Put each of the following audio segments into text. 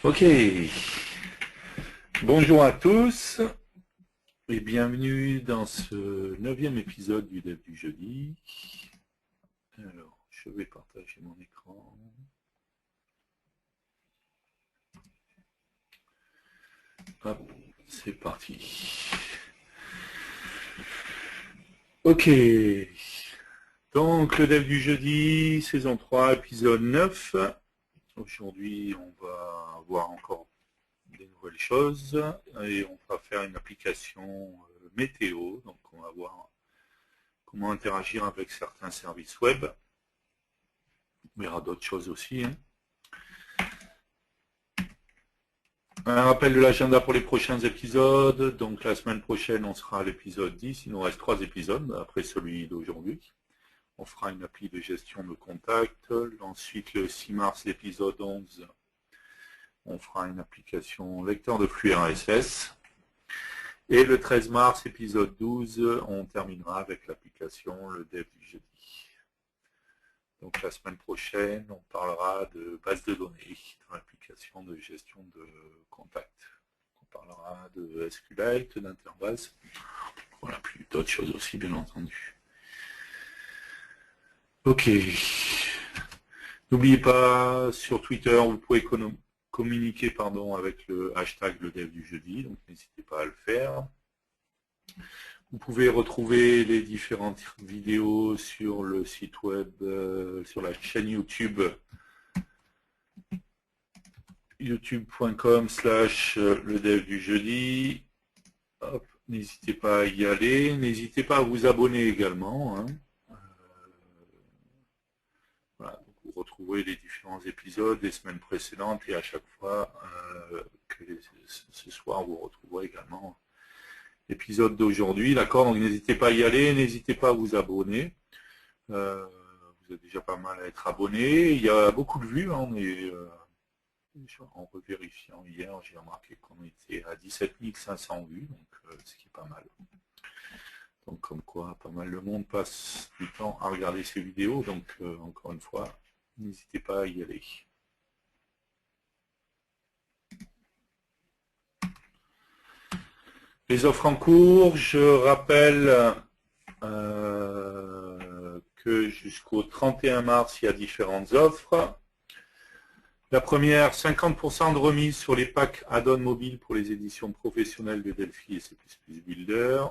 Ok, bonjour à tous et bienvenue dans ce 9e épisode du Dev du jeudi. Alors, je vais partager mon écran. Hop, c'est parti. Ok, donc le Dev du jeudi, saison 3, épisode 9. Aujourd'hui, on va voir encore des nouvelles choses et on va faire une application météo. Donc on va voir comment interagir avec certains services web. On verra d'autres choses aussi. Un rappel de l'agenda pour les prochains épisodes. Donc la semaine prochaine, on sera à l'épisode 10. Il nous reste 3 épisodes après celui d'aujourd'hui. On fera une appli de gestion de contact. Ensuite, le 6 mars, l'épisode 11, on fera une application lecteur de flux RSS. Et le 13 mars, épisode 12, on terminera avec l'application Le Dev du jeudi. Donc la semaine prochaine, on parlera de base de données dans l'application de gestion de contact. On parlera de SQLite, d'interbase. Voilà, puis d'autres choses aussi, bien entendu. Ok. N'oubliez pas, sur Twitter, vous pouvez communiquer avec le hashtag le dev du jeudi, donc n'hésitez pas à le faire. Vous pouvez retrouver les différentes vidéos sur le site web, sur la chaîne YouTube, youtube.com/le dev du jeudi. N'hésitez pas à y aller. N'hésitez pas à vous abonner également. Voilà, donc vous retrouverez les différents épisodes des semaines précédentes et à chaque fois que ce soir, vous retrouverez également l'épisode d'aujourd'hui. D'accord, donc n'hésitez pas à y aller, n'hésitez pas à vous abonner. Vous êtes déjà pas mal à être abonné. Il y a beaucoup de vues. On est, en revérifiant hier, j'ai remarqué qu'on était à 17 500 vues, donc ce qui est pas mal. Donc comme quoi, pas mal de monde passe du temps à regarder ces vidéos. Donc encore une fois, n'hésitez pas à y aller. Les offres en cours, je rappelle que jusqu'au 31 mars, il y a différentes offres. La première, 50% de remise sur les packs add-on mobile pour les éditions professionnelles de Delphi et C++ Builder.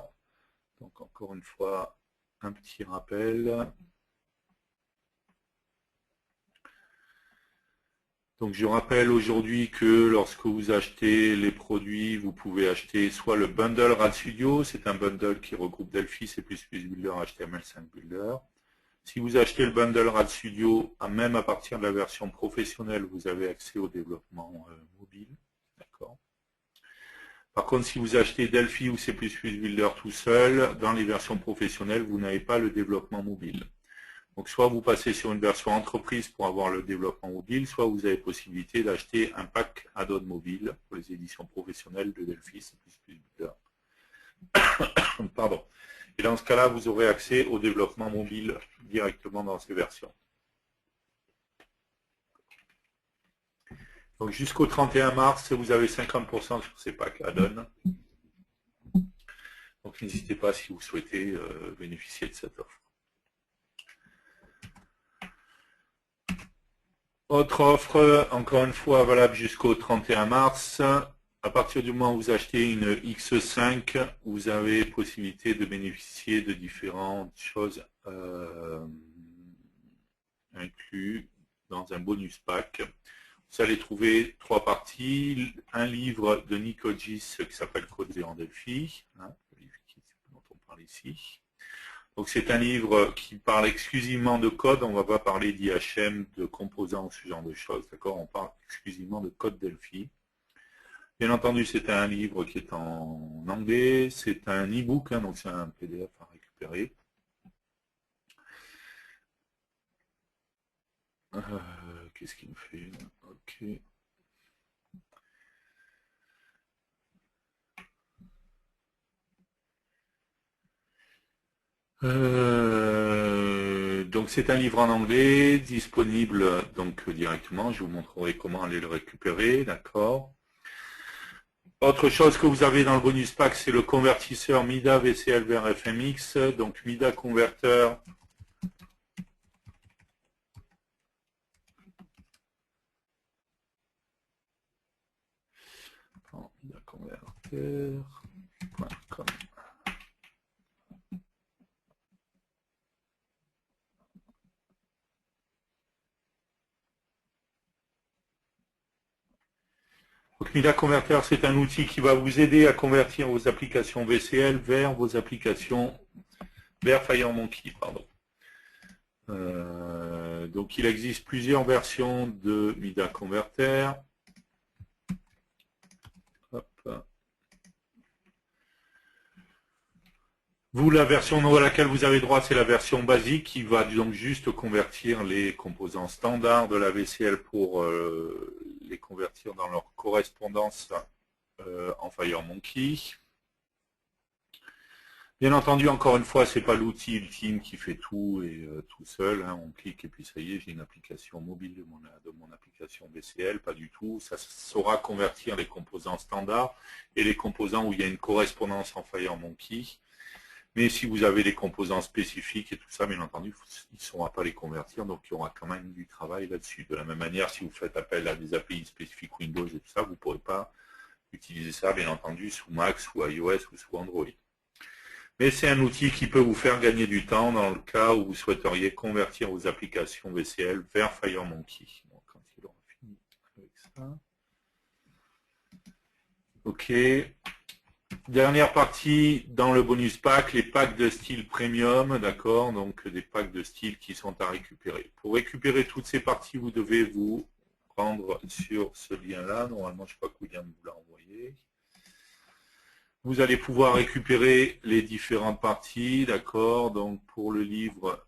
Donc encore une fois, un petit rappel. Donc je rappelle aujourd'hui que lorsque vous achetez les produits, vous pouvez acheter soit le bundle RAD Studio, c'est un bundle qui regroupe Delphi, C++ Builder, HTML5 Builder. Si vous achetez le bundle RAD Studio, même à partir de la version professionnelle, vous avez accès au développement mobile. D'accord. Par contre, si vous achetez Delphi ou C++ Builder tout seul, dans les versions professionnelles, vous n'avez pas le développement mobile. Donc soit vous passez sur une version entreprise pour avoir le développement mobile, soit vous avez possibilité d'acheter un pack add-on mobile pour les éditions professionnelles de Delphi, C++ Builder. Pardon. Et dans ce cas-là, vous aurez accès au développement mobile directement dans ces versions. Donc jusqu'au 31 mars, vous avez 50% sur ces packs add-on. Donc n'hésitez pas si vous souhaitez bénéficier de cette offre. Autre offre, encore une fois valable jusqu'au 31 mars. À partir du moment où vous achetez une X5, vous avez possibilité de bénéficier de différentes choses incluses dans un bonus pack. Vous allez trouver 3 parties. Un livre de Nikogis qui s'appelle Coder en Delphi, le livre dont on parle ici. Donc c'est un livre qui parle exclusivement de code, on ne va pas parler d'IHM, de composants, ce genre de choses, d'accord? On parle exclusivement de code Delphi. Bien entendu, c'est un livre qui est en anglais, c'est un e-book, donc c'est un PDF à récupérer. Qu'est-ce qu'il me fait? Ok. Donc c'est un livre en anglais, disponible donc directement. Je vous montrerai comment aller le récupérer, d'accord. Autre chose que vous avez dans le bonus pack, c'est le convertisseur MIDA VCL vers FMX. Donc MIDA converteur. MIDA converteur.com. Donc MIDA Converter, c'est un outil qui va vous aider à convertir vos applications VCL vers vos applications vers FireMonkey. Donc il existe plusieurs versions de MIDA Converter. Hop. Vous, la version à laquelle vous avez droit, c'est la version basique qui va donc juste convertir les composants standards de la VCL pour les convertir dans leur correspondance en FireMonkey. Bien entendu, encore une fois, c'est pas l'outil ultime qui fait tout et tout seul. Hein. On clique et puis ça y est, j'ai une application mobile de mon application VCL, pas du tout. Ça saura convertir les composants standards et les composants où il y a une correspondance en FireMonkey. Mais si vous avez des composants spécifiques et tout ça, bien entendu, il ne saura pas les convertir, donc il y aura quand même du travail là-dessus. De la même manière, si vous faites appel à des API spécifiques Windows et tout ça, vous ne pourrez pas utiliser ça, bien entendu, sous Mac, sous iOS ou sous Android. Mais c'est un outil qui peut vous faire gagner du temps dans le cas où vous souhaiteriez convertir vos applications VCL vers FireMonkey. Donc, quand il aura fini avec ça. OK. Dernière partie dans le bonus pack, les packs de style premium, d'accord, donc des packs de style qui sont à récupérer. Pour récupérer toutes ces parties, vous devez vous rendre sur ce lien-là. Normalement, je crois que William vous l'a envoyé. Vous allez pouvoir récupérer les différentes parties, d'accord, donc pour le livre,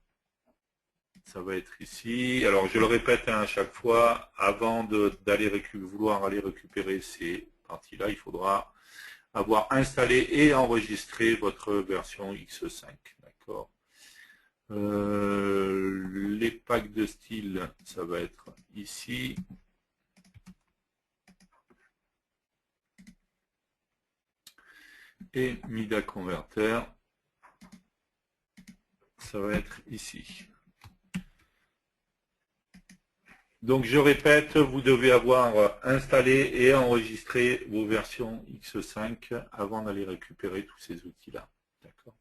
ça va être ici. Alors, je le répète à chaque fois, avant vouloir aller récupérer ces parties-là, il faudra avoir installé et enregistré votre version X5, d'accord. Les packs de style, ça va être ici. Et MIDA Converter, ça va être ici. Donc je répète, vous devez avoir installé et enregistré vos versions X5 avant d'aller récupérer tous ces outils-là. D'accord.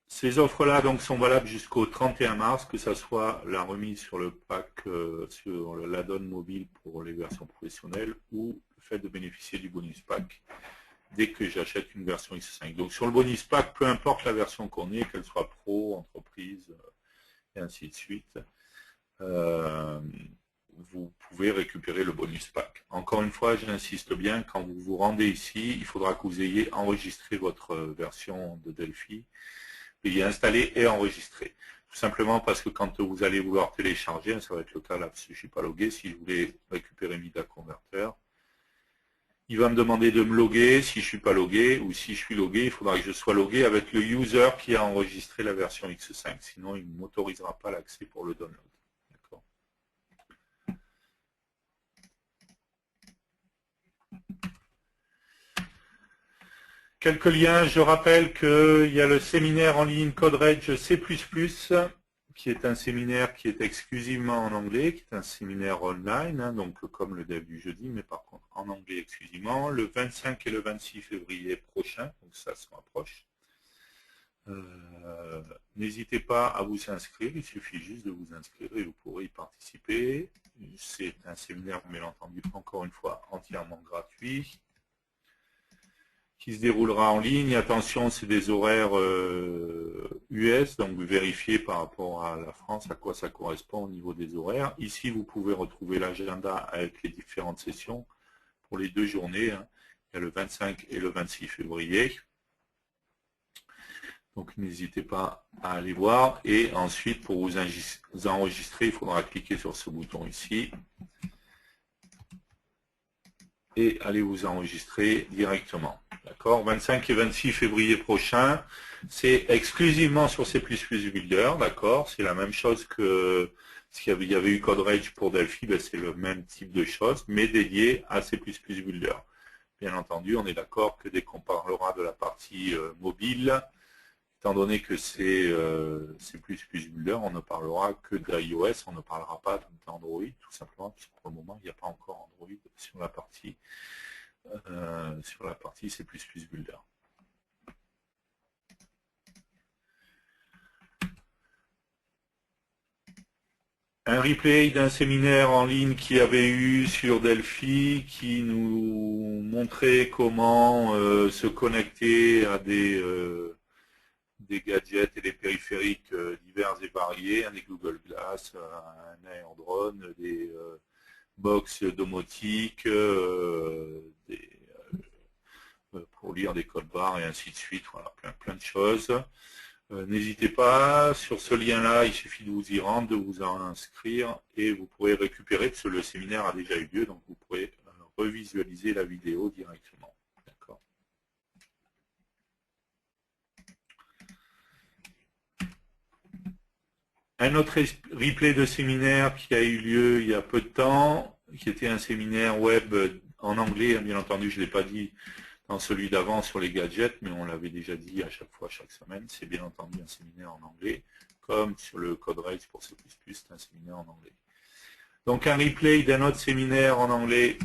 Ces offres-là donc sont valables jusqu'au 31 mars, que ce soit la remise sur le pack, sur l'add-on mobile pour les versions professionnelles ou le fait de bénéficier du bonus pack dès que j'achète une version X5. Donc sur le bonus pack, peu importe la version qu'on ait, qu'elle soit pro, entreprise, et ainsi de suite, vous pouvez récupérer le bonus pack. Encore une fois, j'insiste bien, quand vous vous rendez ici, il faudra que vous ayez enregistré votre version de Delphi, ayez installé et enregistré. Tout simplement parce que quand vous allez vouloir télécharger, ça va être le cas là, parce que je ne suis pas logué, si je voulais récupérer MIDA Converter, il va me demander de me loguer si je ne suis pas logué, ou si je suis logué, il faudra que je sois logué avec le user qui a enregistré la version X5. Sinon, il ne m'autorisera pas l'accès pour le download. D'accord. Quelques liens. Je rappelle qu'il y a le séminaire en ligne CodeRedge C++, qui est un séminaire qui est exclusivement en anglais, qui est un séminaire online, hein, donc comme le dev du jeudi, mais par contre en anglais exclusivement, le 25 et le 26 février prochain, donc ça se rapproche. N'hésitez pas à vous inscrire, il suffit juste de vous inscrire et vous pourrez y participer. C'est un séminaire, bien entendu, encore une fois, entièrement gratuit, qui se déroulera en ligne. Attention, c'est des horaires US, donc vous vérifiez par rapport à la France à quoi ça correspond au niveau des horaires. Ici, vous pouvez retrouver l'agenda avec les différentes sessions pour les 2 journées. Hein. Il y a le 25 et le 26 février. Donc n'hésitez pas à aller voir. Et ensuite, pour vous enregistrer, il faudra cliquer sur ce bouton ici. Et allez vous enregistrer directement. D'accord, 25 et 26 février prochain, c'est exclusivement sur C++ Builder, d'accord, c'est la même chose que s'il y avait eu CodeRage pour Delphi, ben c'est le même type de choses, mais dédié à C++ Builder. Bien entendu, on est d'accord que dès qu'on parlera de la partie mobile, étant donné que c'est C++ Builder, on ne parlera que d'iOS, on ne parlera pas d'Android, tout simplement, parce que pour le moment, il n'y a pas encore Android sur la partie C++ Builder. Un replay d'un séminaire en ligne qui avait eu sur Delphi qui nous montrait comment se connecter à des gadgets et des périphériques divers et variés, des Google Glass, un AirDrone, des box domotiques, pour lire des codes barres et ainsi de suite, voilà, plein de choses. N'hésitez pas, sur ce lien-là, il suffit de vous y rendre, de vous en inscrire et vous pourrez récupérer, parce que le séminaire a déjà eu lieu, donc vous pourrez revisualiser la vidéo directement. D'accord. Un autre replay de séminaire qui a eu lieu il y a peu de temps, qui était un séminaire web en anglais, bien entendu, je ne l'ai pas dit dans celui d'avant sur les gadgets, mais on l'avait déjà dit à chaque fois, chaque semaine, c'est bien entendu un séminaire en anglais, comme sur le CodeRage pour C++, c'est un séminaire en anglais. Donc un replay d'un autre séminaire en anglais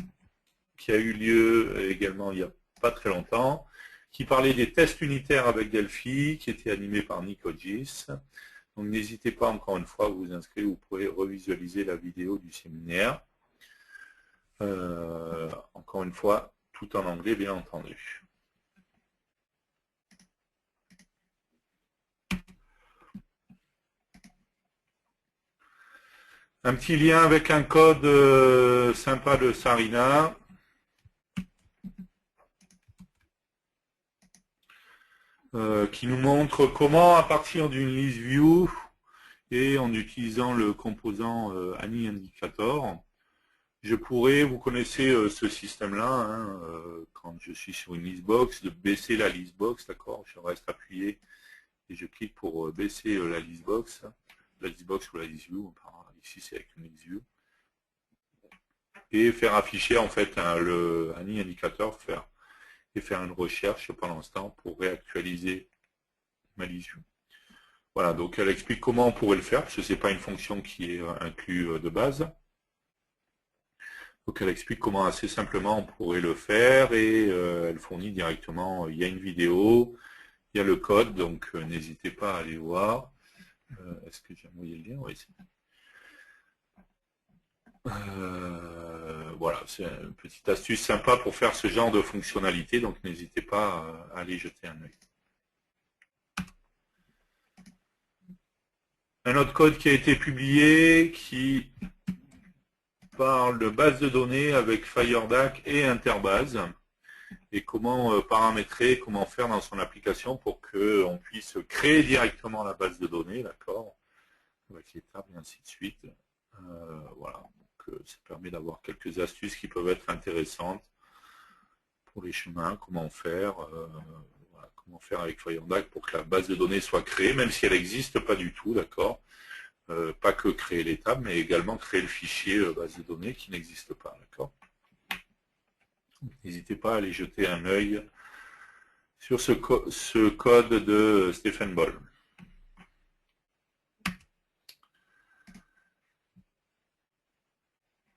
qui a eu lieu également il n'y a pas très longtemps, qui parlait des tests unitaires avec Delphi, qui était animé par Nick Hodges. Donc n'hésitez pas encore une fois à vous inscrire, vous pourrez revisualiser la vidéo du séminaire. Encore une fois, tout en anglais bien entendu. Un petit lien avec un code sympa de Sarina. Qui nous montre comment, à partir d'une list view et en utilisant le composant AnyIndicator, je pourrais, vous connaissez ce système-là, hein, quand je suis sur une listbox, de baisser la listbox, d'accord, je reste appuyé et je clique pour baisser la listbox ou la listview, ici c'est avec une listview, et faire afficher en fait le AnyIndicator, faire une recherche pendant ce temps pour réactualiser ma listview. Voilà, donc elle explique comment on pourrait le faire, parce que ce n'est pas une fonction qui est inclue de base. Donc elle explique comment assez simplement on pourrait le faire et elle fournit directement, il y a une vidéo, il y a le code, donc n'hésitez pas à aller voir. Est-ce que j'ai envoyé le lien? Oui, c'est voilà, c'est une petite astuce sympa pour faire ce genre de fonctionnalité, donc n'hésitez pas à aller jeter un œil. Un autre code qui a été publié qui parle de base de données avec FireDAC et Interbase et comment paramétrer, comment faire dans son application pour qu'on puisse créer directement la base de données, d'accord, avec les tables et ainsi de suite. Voilà, donc ça permet d'avoir quelques astuces qui peuvent être intéressantes pour les chemins, comment faire, voilà, comment faire avec FireDAC pour que la base de données soit créée, même si elle n'existe pas du tout, d'accord. Pas que créer les tables, mais également créer le fichier base de données qui n'existe pas, d'accord. N'hésitez pas à aller jeter un œil sur ce code de Stephen Ball.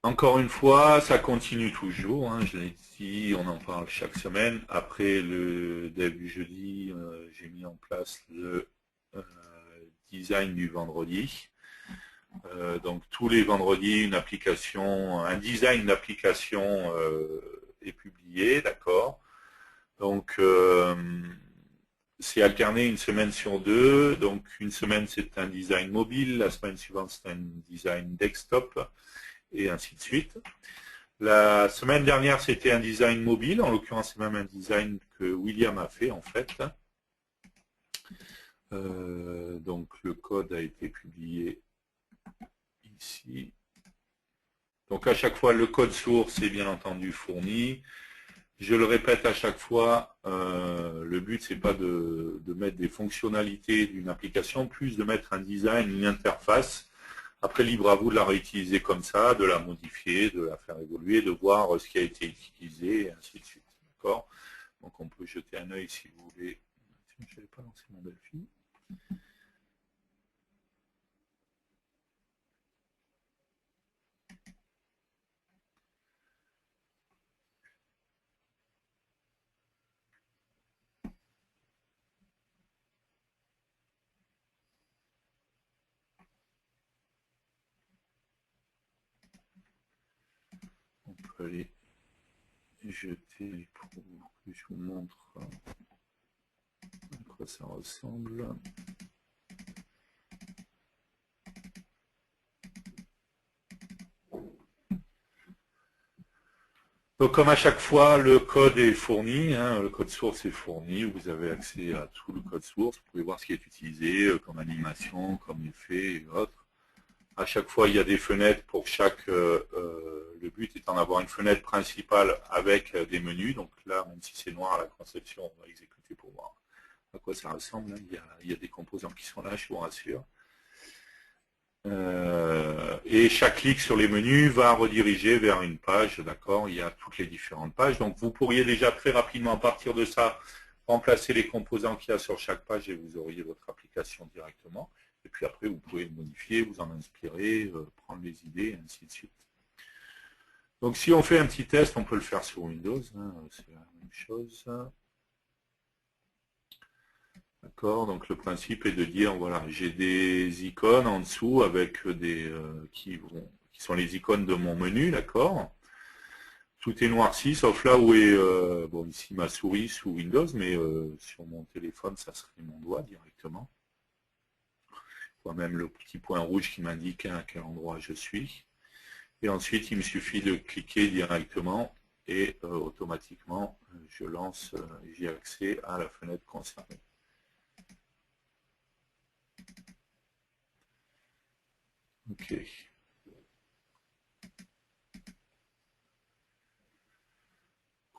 Encore une fois, ça continue toujours, hein, je l'ai dit, on en parle chaque semaine. Après le début jeudi, j'ai mis en place le design du vendredi. Donc tous les vendredis, un design d'application est publié, d'accord. Donc c'est alterné une semaine sur deux. Donc une semaine c'est un design mobile, la semaine suivante c'est un design desktop et ainsi de suite. La semaine dernière c'était un design mobile, en l'occurrence c'est même un design que William a fait en fait. Donc le code a été publié ici. Donc à chaque fois le code source est bien entendu fourni. Je le répète à chaque fois, le but c'est pas de mettre des fonctionnalités d'une application, plus de mettre un design, une interface. Après, libre à vous de la réutiliser comme ça, de la modifier, de la faire évoluer, de voir ce qui a été utilisé, et ainsi de suite. D'accord? Donc on peut jeter un œil si vous voulez. Je n'avais pas lancé mon Delphi. On peut aller jeter pour que je vous montre à quoi ça ressemble. Donc comme à chaque fois, le code est fourni, hein, le code source est fourni, vous avez accès à tout le code source, vous pouvez voir ce qui est utilisé comme animation, comme effet et autres. À chaque fois, il y a des fenêtres pour chaque... le but étant d'avoir une fenêtre principale avec des menus. Donc là, même si c'est noir à la conception, on va exécuter pour voir à quoi ça ressemble. Il y a des composants qui sont là, je vous rassure. Et chaque clic sur les menus va rediriger vers une page, d'accord? Il y a toutes les différentes pages. Donc vous pourriez déjà très rapidement, à partir de ça, remplacer les composants qu'il y a sur chaque page et vous auriez votre application directement. Et puis après, vous pouvez le modifier, vous en inspirer, prendre les idées, et ainsi de suite. Donc si on fait un petit test, on peut le faire sur Windows, hein, c'est la même chose. D'accord, donc le principe est de dire, voilà, j'ai des icônes en dessous avec des qui sont les icônes de mon menu, d'accord. Tout est noirci, sauf là où est, bon, ici ma souris sous Windows, mais sur mon téléphone, ça serait mon doigt directement. Je vois même le petit point rouge qui m'indique à quel endroit je suis. Et ensuite, il me suffit de cliquer directement et automatiquement, je lance, j'ai accès à la fenêtre concernée. Ok.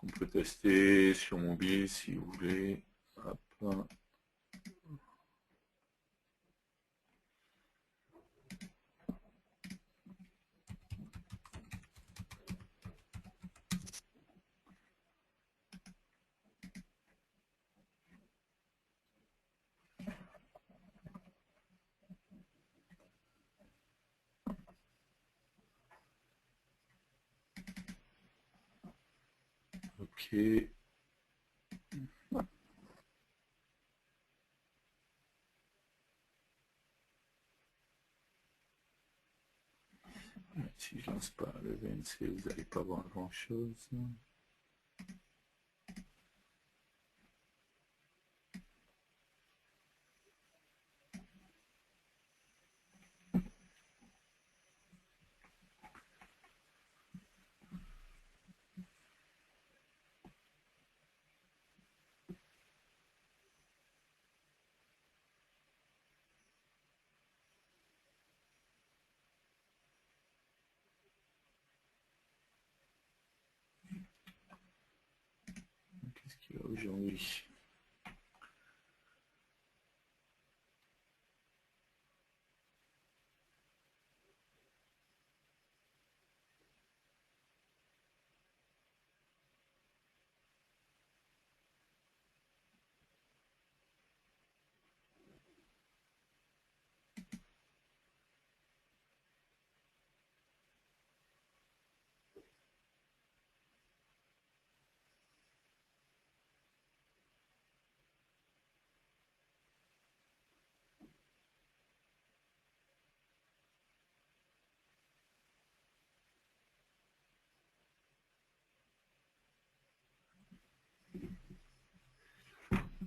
On peut tester sur mobile si vous voulez. Hop. Ok. Si je lance pas le VNC, vous n'allez pas voir grand chose. Qu'est-ce qu'il y a aujourd'hui?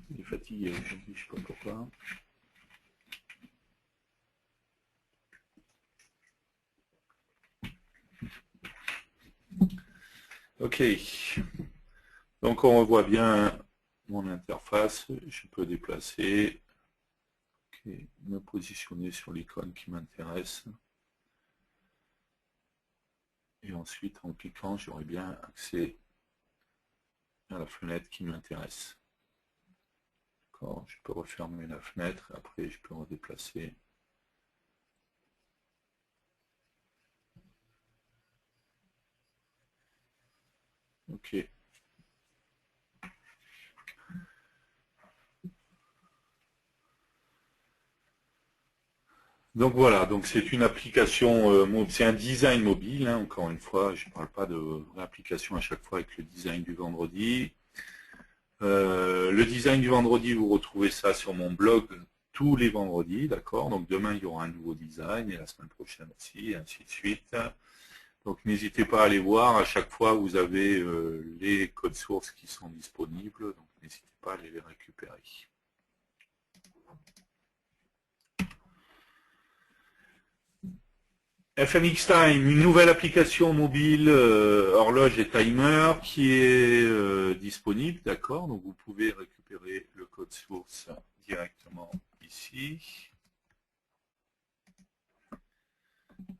Il est fatigué aujourd'hui, je ne sais pas pourquoi. Ok. Donc on revoit bien mon interface. Je peux déplacer. Okay. Me positionner sur l'icône qui m'intéresse. Et ensuite, en cliquant, j'aurai bien accès à la fenêtre qui m'intéresse. Je peux refermer la fenêtre, après je peux redéplacer. Ok. Donc voilà, donc c'est une application, c'est un design mobile, hein, encore une fois, je ne parle pas de réapplication à chaque fois avec le design du vendredi. Le design du vendredi, vous retrouvez ça sur mon blog tous les vendredis, d'accord? Donc demain, il y aura un nouveau design, et la semaine prochaine aussi, et ainsi de suite. Donc n'hésitez pas à aller voir, à chaque fois, vous avez les codes sources qui sont disponibles, donc n'hésitez pas à aller les récupérer. FMX Time, une nouvelle application mobile horloge et timer qui est disponible, d'accord? Donc vous pouvez récupérer le code source directement ici.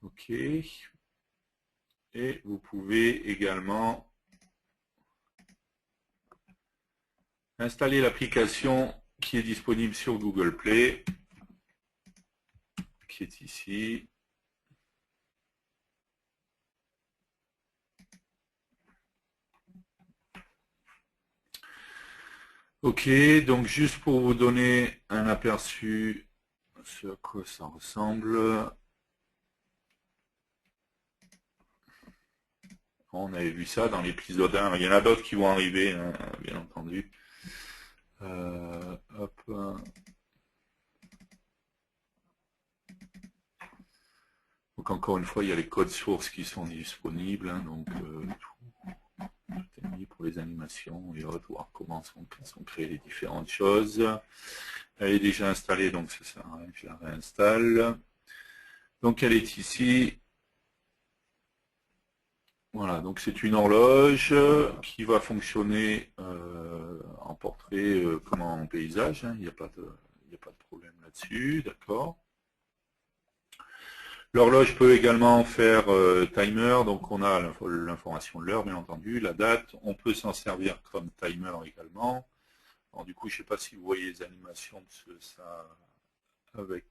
Ok. Et vous pouvez également installer l'application qui est disponible sur Google Play, qui est ici. Ok, donc juste pour vous donner un aperçu sur à quoi ça ressemble. On avait vu ça dans l'épisode 1. Il y en a d'autres qui vont arriver, hein, bien entendu. Hop. Donc encore une fois, il y a les codes sources qui sont disponibles. Hein, donc tout est mis pour les animations et voir comment sont créées les différentes choses. Elle est déjà installée, donc ça sert à rien que je la réinstalle. Donc elle est ici. Voilà, donc c'est une horloge qui va fonctionner en portrait comme en paysage. Hein, il n'y a pas de problème là-dessus, d'accord. L'horloge peut également faire timer, donc on a l'information de l'heure, bien entendu, la date. On peut s'en servir comme timer également. Alors du coup, je ne sais pas si vous voyez les animations de ça avec...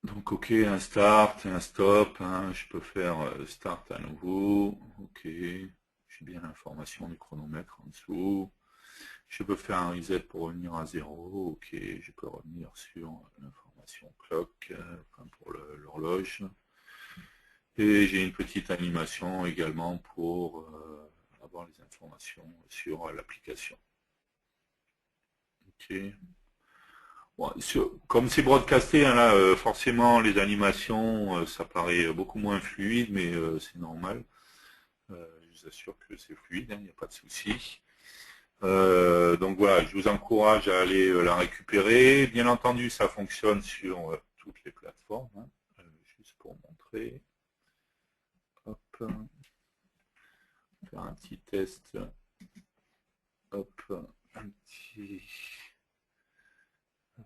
Donc ok, un start, un stop, hein, je peux faire start à nouveau, ok, j'ai bien l'information du chronomètre en dessous. Je peux faire un reset pour revenir à 0, ok, je peux revenir sur l'information clock, enfin pour l'horloge. Et j'ai une petite animation également pour avoir les informations sur l'application. Ok. Bon, comme c'est broadcasté, hein, là, forcément les animations, ça paraît beaucoup moins fluide, mais c'est normal. Je vous assure que c'est fluide, il n'y a pas de souci. Donc voilà, je vous encourage à aller la récupérer. Bien entendu, ça fonctionne sur toutes les plateformes. Hein. Juste pour montrer. Hop. Faire un petit test. Hop. Un petit... Hop.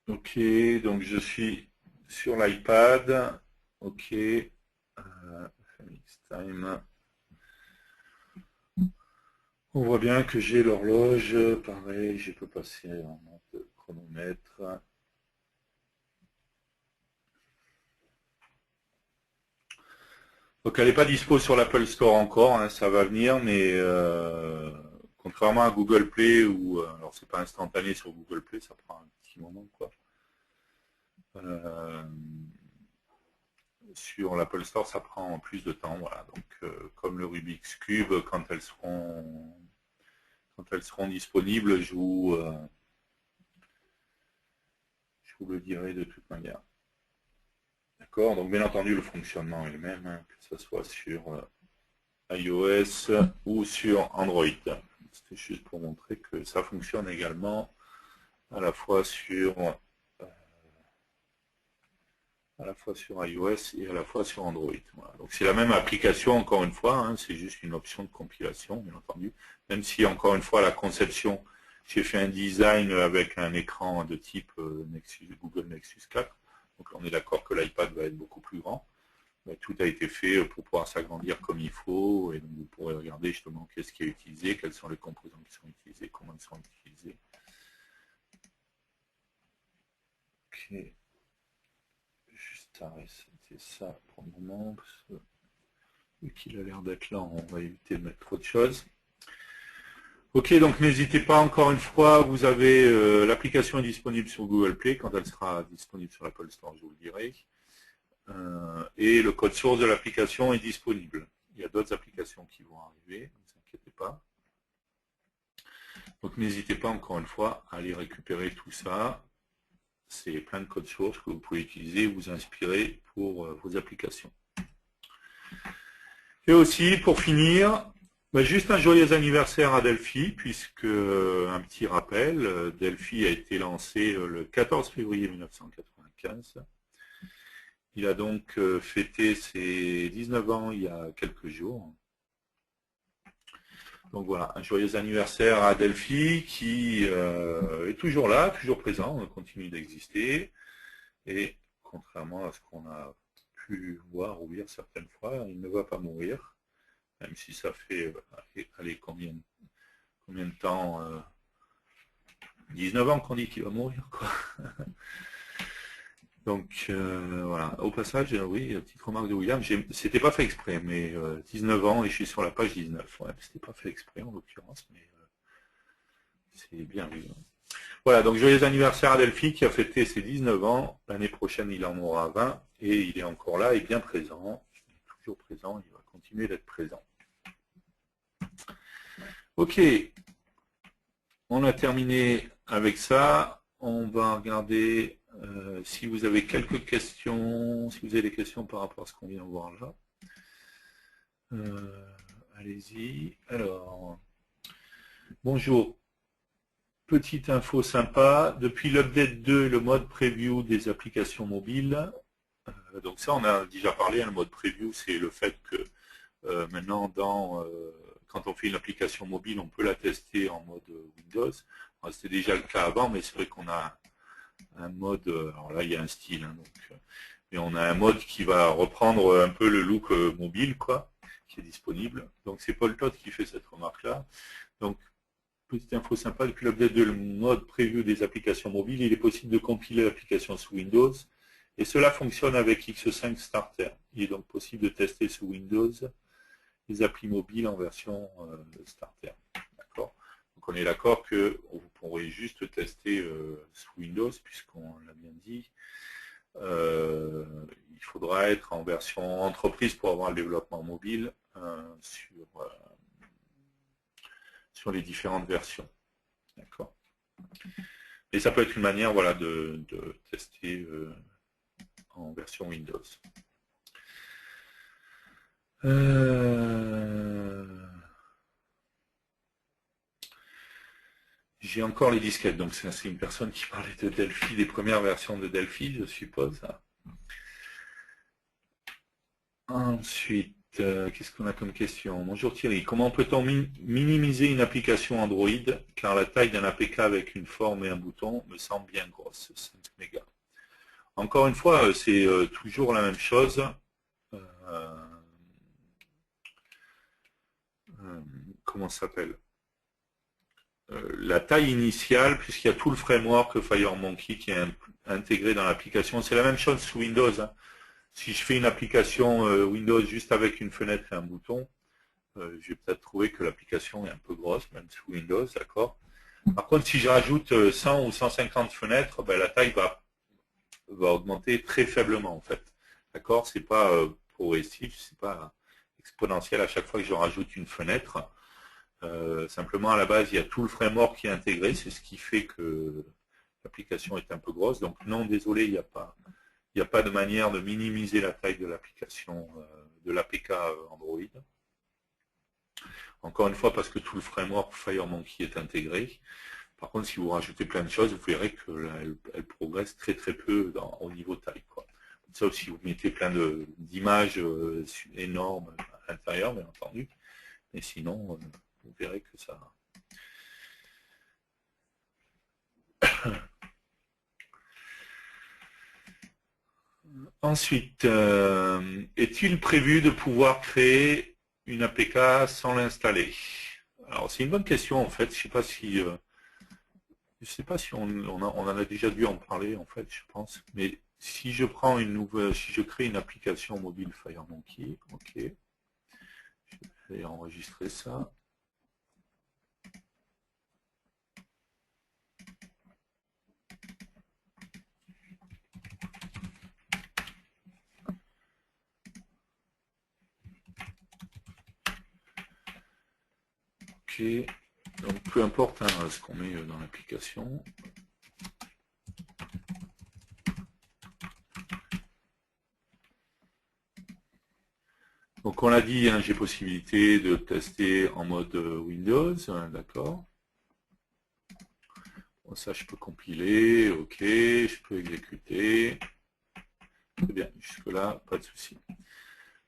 Ok, donc je suis sur l'iPad. Ok. FMX Time. On voit bien que j'ai l'horloge. Pareil, je peux passer en mode chronomètre. Donc elle n'est pas dispo sur l'Apple Store encore, hein, ça va venir, mais contrairement à Google Play, où alors c'est pas instantané sur Google Play, ça prend un petit moment quoi. Sur l'Apple Store, ça prend plus de temps, voilà. Donc comme le Rubik's Cube, quand elles seront disponibles, je vous le dirai de toute manière. D'accord, donc bien entendu le fonctionnement est le même, hein, que ce soit sur iOS ou sur Android. C'était juste pour montrer que ça fonctionne également à la fois sur iOS et à la fois sur Android. Voilà. Donc c'est la même application, encore une fois, hein, c'est juste une option de compilation, bien entendu. Même si, encore une fois, la conception, j'ai fait un design avec un écran de type Google Nexus 4. Donc on est d'accord que l'iPad va être beaucoup plus grand. Mais tout a été fait pour pouvoir s'agrandir comme il faut. Et donc vous pourrez regarder justement qu'est-ce qui est utilisé, quels sont les composants qui sont utilisés, comment ils sont utilisés. Ok. Juste arrêter ça pour le moment, parce que vu qu'il a l'air d'être là, on va éviter de mettre trop de choses. Ok, donc n'hésitez pas, encore une fois, vous avez l'application est disponible sur Google Play, quand elle sera disponible sur l'Apple Store, je vous le dirai. Et le code source de l'application est disponible. Il y a d'autres applications qui vont arriver, ne vous inquiétez pas. Donc n'hésitez pas, encore une fois, à aller récupérer tout ça. C'est plein de codes sources que vous pouvez utiliser, vous inspirer pour vos applications. Et aussi, pour finir, juste un joyeux anniversaire à Delphi, puisque, un petit rappel, Delphi a été lancé le 14 février 1995. Il a donc fêté ses 19 ans il y a quelques jours. Donc voilà, un joyeux anniversaire à Delphi qui est toujours là, toujours présent, continue d'exister. Et contrairement à ce qu'on a pu voir ou lire certaines fois, il ne va pas mourir, même si ça fait, allez, combien de temps 19 ans qu'on dit qu'il va mourir, quoi. Donc voilà, au passage, oui, petite remarque de William, c'était pas fait exprès, mais 19 ans et je suis sur la page 19. Ouais, c'était pas fait exprès en l'occurrence, mais c'est bien vu. Voilà, donc joyeux anniversaire à Delphi qui a fêté ses 19 ans. L'année prochaine, il en aura 20 et il est encore là et bien présent. Il est toujours présent, il va continuer d'être présent. Ok, on a terminé avec ça. On va regarder si vous avez quelques questions, si vous avez des questions par rapport à ce qu'on vient de voir là. Allez-y. Alors, bonjour. Petite info sympa, depuis l'update 2, le mode preview des applications mobiles, donc ça on a déjà parlé, le mode preview c'est le fait que maintenant quand on fait une application mobile on peut la tester en mode Windows. C'était déjà le cas avant, mais c'est vrai qu'on a un mode, alors là il y a un style, hein, donc, mais on a un mode qui va reprendre un peu le look mobile, quoi, qui est disponible. Donc c'est Paul Todd qui fait cette remarque là. Donc petite info sympa, depuis l'update de mode preview des applications mobiles, il est possible de compiler l'application sous Windows et cela fonctionne avec X5 Starter. Il est donc possible de tester sous Windows les applis mobiles en version Starter. D'accord. Donc on est d'accord que vous pourrez juste tester sous Windows, puisqu'on l'a bien dit. Il faudra être en version entreprise pour avoir le développement mobile sur les différentes versions. D'accord. Et ça peut être une manière, voilà, de tester en version Windows. J'ai encore les disquettes, donc c'est une personne qui parlait de Delphi, des premières versions de Delphi, je suppose. Ensuite, qu'est-ce qu'on a comme question? Bonjour Thierry, comment peut-on minimiser une application Android, car la taille d'un APK avec une forme et un bouton me semble bien grosse, 5 mégas. Encore une fois, c'est toujours la même chose. Comment ça s'appelle? La taille initiale, puisqu'il y a tout le framework FireMonkey qui est intégré dans l'application. C'est la même chose sous Windows. Hein. Si je fais une application Windows juste avec une fenêtre et un bouton, je vais peut-être trouver que l'application est un peu grosse, même sous Windows, d'accord. Par contre, si je rajoute 100 ou 150 fenêtres, ben, la taille va augmenter très faiblement, en fait. D'accord. C'est pas progressif, c'est pas exponentiel à chaque fois que je rajoute une fenêtre. Simplement, à la base, il y a tout le framework qui est intégré, c'est ce qui fait que l'application est un peu grosse. Donc non, désolé, il n'y a pas de manière de minimiser la taille de l'application, de l'APK Android. Encore une fois, parce que tout le framework FireMonkey est intégré. Par contre, si vous rajoutez plein de choses, vous verrez qu'elle progresse très très peu au niveau taille, quoi. Sauf si vous mettez plein d'images énormes à l'intérieur, bien entendu. Mais sinon, vous verrez que ça... Ensuite, est-il prévu de pouvoir créer une APK sans l'installer? Alors, c'est une bonne question, en fait. Je ne sais pas si on en a déjà dû en parler, en fait, je pense. Mais si je prends si je crée une application mobile FireMonkey, ok, je vais enregistrer ça. Ok, donc peu importe hein, ce qu'on met dans l'application. Donc on l'a dit, hein, j'ai possibilité de tester en mode Windows, hein, d'accord. Bon, ça je peux compiler, ok, je peux exécuter. Très bien, jusque-là, pas de souci.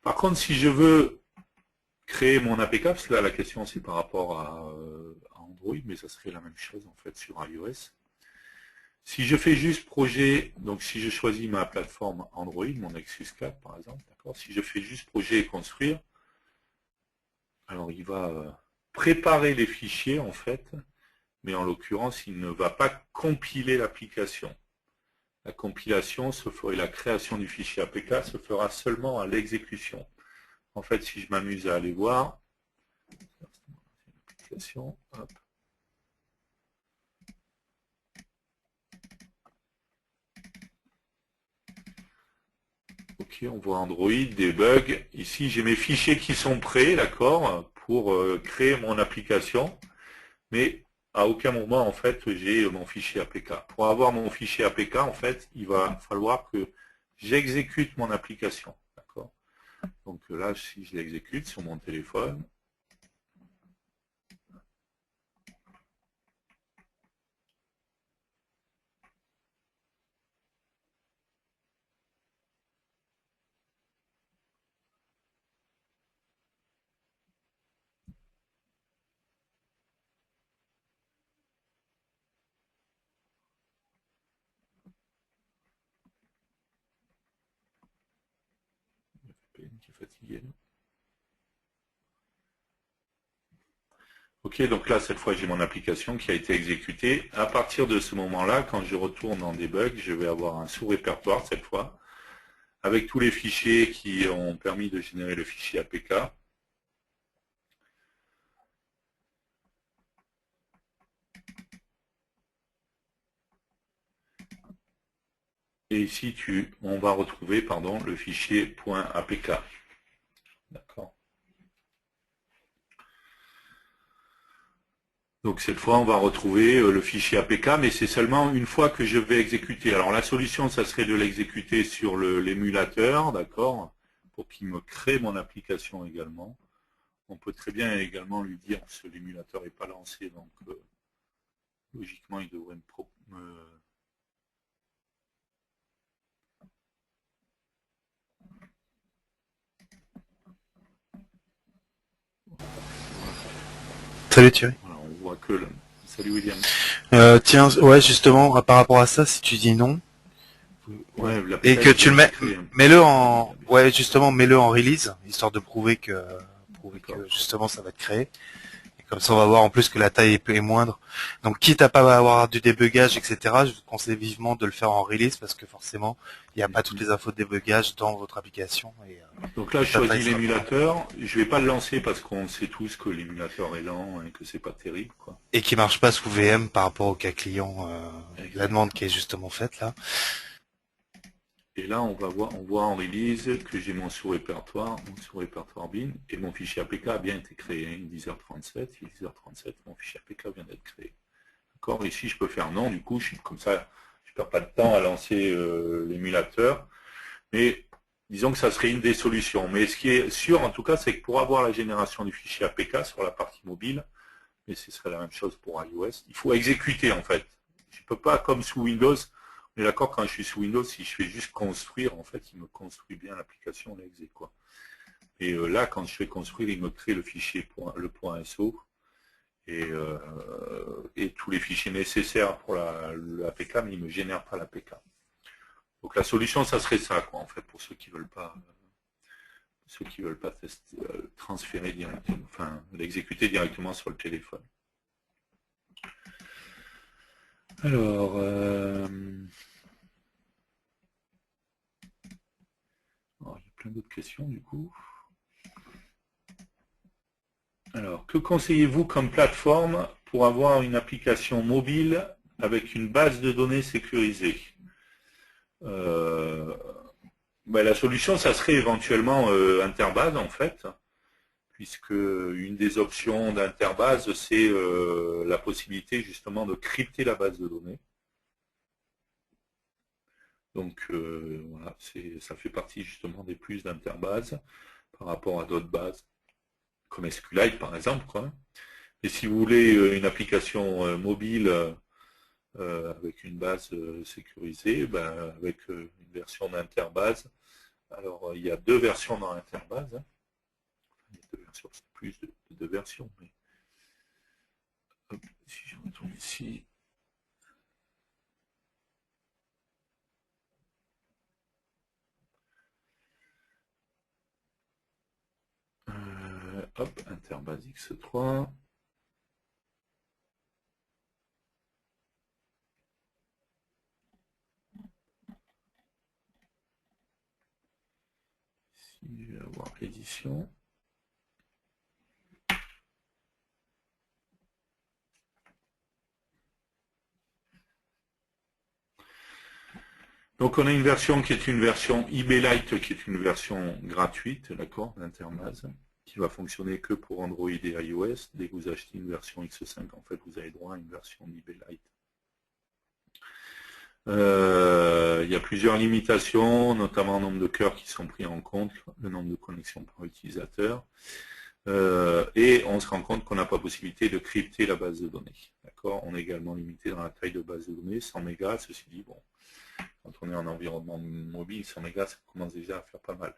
Par contre, si je veux créer mon APK, parce que là la question c'est par rapport à Android, mais ça serait la même chose en fait sur iOS. Si je fais juste projet, donc si je choisis ma plateforme Android, mon Nexus 4 par exemple, d'accord, si je fais juste projet et construire, alors il va préparer les fichiers en fait, mais en l'occurrence il ne va pas compiler l'application. La compilation et la création du fichier APK se fera seulement à l'exécution. En fait, si je m'amuse à aller voir, application, hop. Ok, on voit Android, des bugs. Ici, j'ai mes fichiers qui sont prêts, d'accord, pour créer mon application. Mais à aucun moment, en fait, j'ai mon fichier APK. Pour avoir mon fichier APK, en fait, il va falloir que j'exécute mon application, d'accord. Donc là, si je l'exécute sur mon téléphone, qui est fatigué. Ok, donc là, cette fois, j'ai mon application qui a été exécutée. À partir de ce moment-là, quand je retourne en debug, je vais avoir un sous-répertoire cette fois, avec tous les fichiers qui ont permis de générer le fichier APK. Et ici, on va retrouver le fichier .apk. D'accord. Donc cette fois, on va retrouver le fichier APK, mais c'est seulement une fois que je vais exécuter. Alors la solution, ça serait de l'exécuter sur l'émulateur, d'accord, pour qu'il me crée mon application également. On peut très bien également lui dire que l'émulateur n'est pas lancé, donc logiquement, il devrait me Salut Thierry. Voilà, on voit que... Salut William. Tiens, ouais, justement, par rapport à ça, si tu dis non, Ouais, et que tu le mets-le en, bien sûr. ouais, justement, mets-le en release, histoire de prouver que justement ça va être créé. Et comme ça, on va voir en plus que la taille est moindre. Donc, quitte à pas avoir du débugage, etc., je vous conseille vivement de le faire en release parce que forcément, il n'y a pas toutes les infos de débugage dans votre application. Donc là, je choisis l'émulateur. Je vais pas le lancer parce qu'on sait tous que l'émulateur est lent et que c'est pas terrible, quoi. Et qui marche pas sous VM par rapport au cas client, la demande qui est justement faite là. Et là, on voit en release que j'ai mon sous-répertoire bin, et mon fichier APK a bien été créé. 10h37, 10h37, mon fichier APK vient d'être créé. D'accord. Ici, je peux faire non, du coup, comme ça, je perds pas de temps à lancer l'émulateur. Mais disons que ça serait une des solutions. Mais ce qui est sûr, en tout cas, c'est que pour avoir la génération du fichier APK sur la partie mobile, et ce serait la même chose pour iOS. Il faut exécuter en fait. Je ne peux pas, comme sous Windows, on est d'accord, quand je suis sous Windows, si je fais juste construire, en fait, il me construit bien l'application, l'exé, quoi. Et là, quand je fais construire, il me crée le fichier, le .so, et tous les fichiers nécessaires pour l'APK, mais il ne me génère pas l'APK. Donc la solution, ça serait ça, quoi, en fait, pour ceux qui veulent pas tester, transférer directement, enfin, l'exécuter directement sur le téléphone. Alors, il y a plein d'autres questions du coup. Alors, que conseillez-vous comme plateforme pour avoir une application mobile avec une base de données sécurisée? La solution, ça serait éventuellement Interbase en fait, puisque une des options d'Interbase, c'est la possibilité justement de crypter la base de données. Donc voilà, ça fait partie justement des plus d'Interbase par rapport à d'autres bases, comme SQLite par exemple, quoi. Et si vous voulez une application mobile avec une base sécurisée, avec une version d'Interbase, alors il y a deux versions dans Interbase, hein. Il y a deux versions, c'est plus de deux versions, mais hop, si je retourne ici. Hop, Interbase X3. Ici, je vais avoir l'édition. Donc on a une version qui est une version eBay Lite, qui est une version gratuite, d'accord, d'Interbase, qui va fonctionner que pour Android et iOS. Dès que vous achetez une version X5, en fait, vous avez droit à une version eBay Lite. Il y a plusieurs limitations, notamment le nombre de cœurs qui sont pris en compte, le nombre de connexions par utilisateur. Et on se rend compte qu'on n'a pas possibilité de crypter la base de données. D'accord. On est également limité dans la taille de base de données, 100 mégas. Ceci dit, bon, quand on est en environnement mobile, 100 mégas, ça commence déjà à faire pas mal.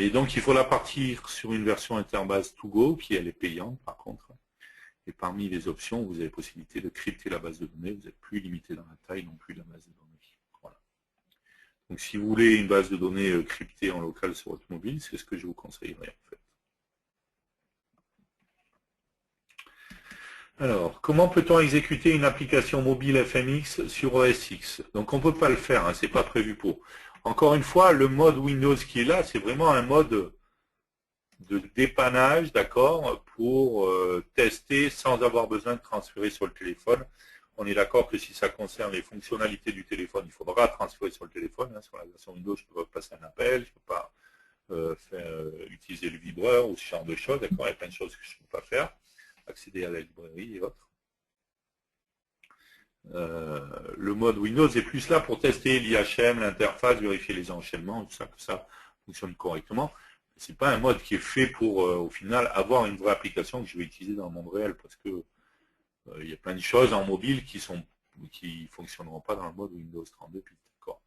Et donc, il faudra partir sur une version Interbase to go, qui elle est payante par contre. Et parmi les options, vous avez la possibilité de crypter la base de données. Vous n'êtes plus limité dans la taille non plus de la base de données. Voilà. Donc, si vous voulez une base de données cryptée en local sur votre mobile, c'est ce que je vous conseillerais en fait. Alors, comment peut-on exécuter une application mobile FMX sur OS X? Donc, on ne peut pas le faire, hein, c'est pas prévu pour. Encore une fois, le mode Windows qui est là, c'est vraiment un mode de dépannage, d'accord, pour tester sans avoir besoin de transférer sur le téléphone. On est d'accord que si ça concerne les fonctionnalités du téléphone, il faudra transférer sur le téléphone. Hein. Sur la version Windows, je ne peux pas passer un appel, je ne peux pas utiliser le vibreur ou ce genre de choses, d'accord. Il y a plein de choses que je ne peux pas faire. Accéder à la librairie et autres. Le mode Windows est plus là pour tester l'IHM, l'interface, vérifier les enchaînements, tout ça, que ça fonctionne correctement. C'est pas un mode qui est fait pour, au final, avoir une vraie application que je vais utiliser dans le monde réel, parce que il y a plein de choses en mobile qui fonctionneront pas dans le mode Windows 32 bits, d'accord.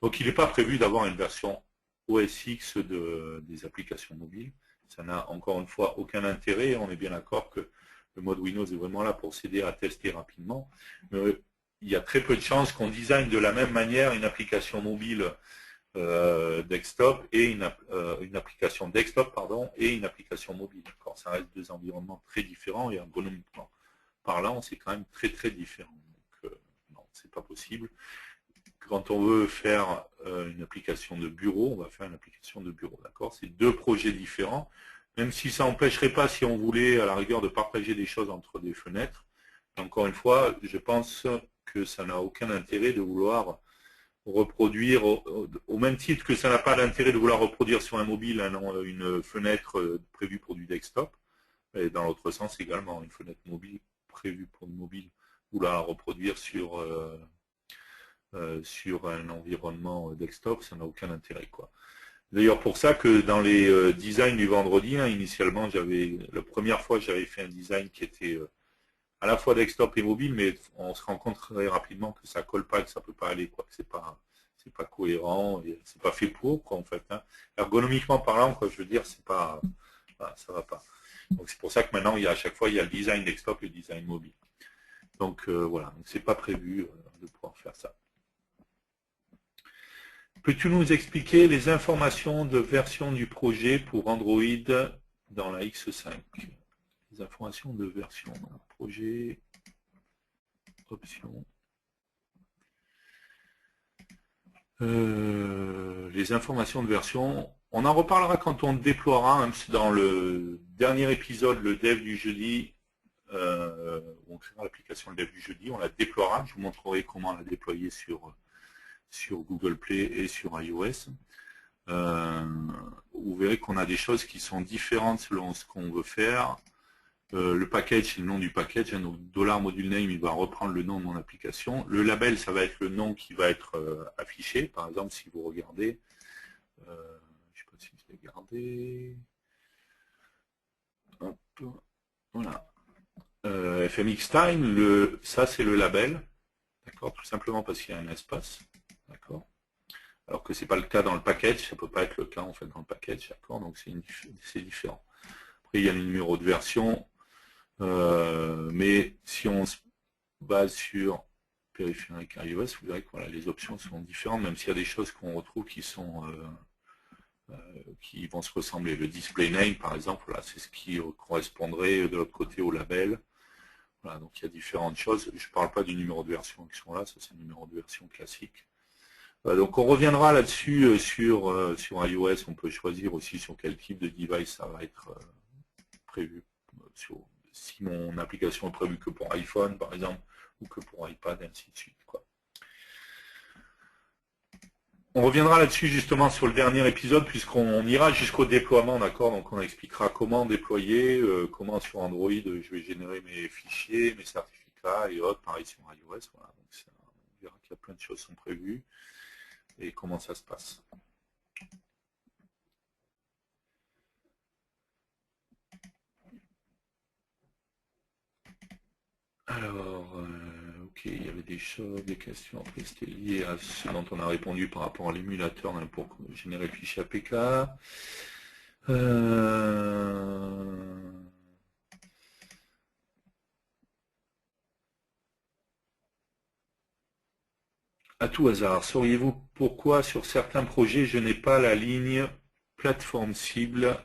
Donc il n'est pas prévu d'avoir une version OS X des applications mobiles. Ça n'a encore une fois aucun intérêt. On est bien d'accord que le mode Windows est vraiment là pour s'aider à tester rapidement. Mais il y a très peu de chances qu'on design de la même manière une application mobile desktop et une application desktop et une application mobile. Ça reste deux environnements très différents et ergonomiquement parlant, c'est quand même très très différent. Donc non, c'est pas possible. Quand on veut faire une application de bureau, on va faire une application de bureau, d'accord? C'est deux projets différents, même si ça n'empêcherait pas, si on voulait, à la rigueur, de partager des choses entre des fenêtres. Encore une fois, je pense que ça n'a aucun intérêt de vouloir reproduire, au même titre que ça n'a pas d'intérêt de vouloir reproduire sur un mobile une fenêtre prévue pour du desktop, et dans l'autre sens également, une fenêtre mobile prévue pour du mobile, vouloir la reproduire sur un environnement desktop, ça n'a aucun intérêt, quoi. D'ailleurs pour ça que dans les designs du vendredi, hein, initialement la première fois j'avais fait un design qui était à la fois desktop et mobile, mais on se rend compte très rapidement que ça colle pas, que ça peut pas aller, quoi, que c'est pas cohérent, et c'est pas fait pour, quoi, en fait. Hein. Ergonomiquement parlant, quoi, je veux dire, c'est pas, ça va pas. Donc c'est pour ça que maintenant, à chaque fois, il y a le design desktop et le design mobile. Donc voilà, donc c'est pas prévu de pouvoir faire ça. Peux-tu nous expliquer les informations de version du projet pour Android dans la X5? Les informations de version projet, options. Les informations de version, on en reparlera quand on déploiera, hein, dans le dernier épisode, le dev du jeudi, on créera l'application le dev du jeudi, on la déploiera, je vous montrerai comment la déployer sur Google Play et sur iOS. Vous verrez qu'on a des choses qui sont différentes selon ce qu'on veut faire. Le package, c'est le nom du package, hein, donc $modulename, il va reprendre le nom de mon application. Le label, ça va être le nom qui va être affiché. Par exemple, si vous regardez, je ne sais pas si je l'ai gardé. Hop, voilà. FMX Time, ça c'est le label, d'accord, tout simplement parce qu'il y a un espace, d'accord. Alors que c'est pas le cas dans le package, ça peut pas être le cas en fait dans le package, d'accord. Donc c'est différent. Après il y a le numéro de version. Mais si on se base sur périphérique iOS, vous verrez que voilà, les options sont différentes, même s'il y a des choses qu'on retrouve qui vont se ressembler. Le display name, par exemple, voilà, c'est ce qui correspondrait de l'autre côté au label. Voilà, donc il y a différentes choses. Je ne parle pas du numéro de version qui sont là, ça c'est le numéro de version classique. Donc on reviendra là-dessus sur iOS. On peut choisir aussi sur quel type de device ça va être prévu. Si mon application est prévue que pour iPhone, par exemple, ou que pour iPad, et ainsi de suite, quoi. On reviendra là-dessus justement sur le dernier épisode, puisqu'on ira jusqu'au déploiement, d'accord. Donc on expliquera comment déployer, comment sur Android je vais générer mes fichiers, mes certificats et autres, pareil sur iOS. Voilà. Donc on verra qu'il y a plein de choses qui sont prévues et comment ça se passe. Alors, ok, il y avait des choses, des questions, après c'était lié à ce dont on a répondu par rapport à l'émulateur pour générer le fichier APK. À tout hasard, sauriez-vous pourquoi sur certains projets je n'ai pas la ligne plateforme cible?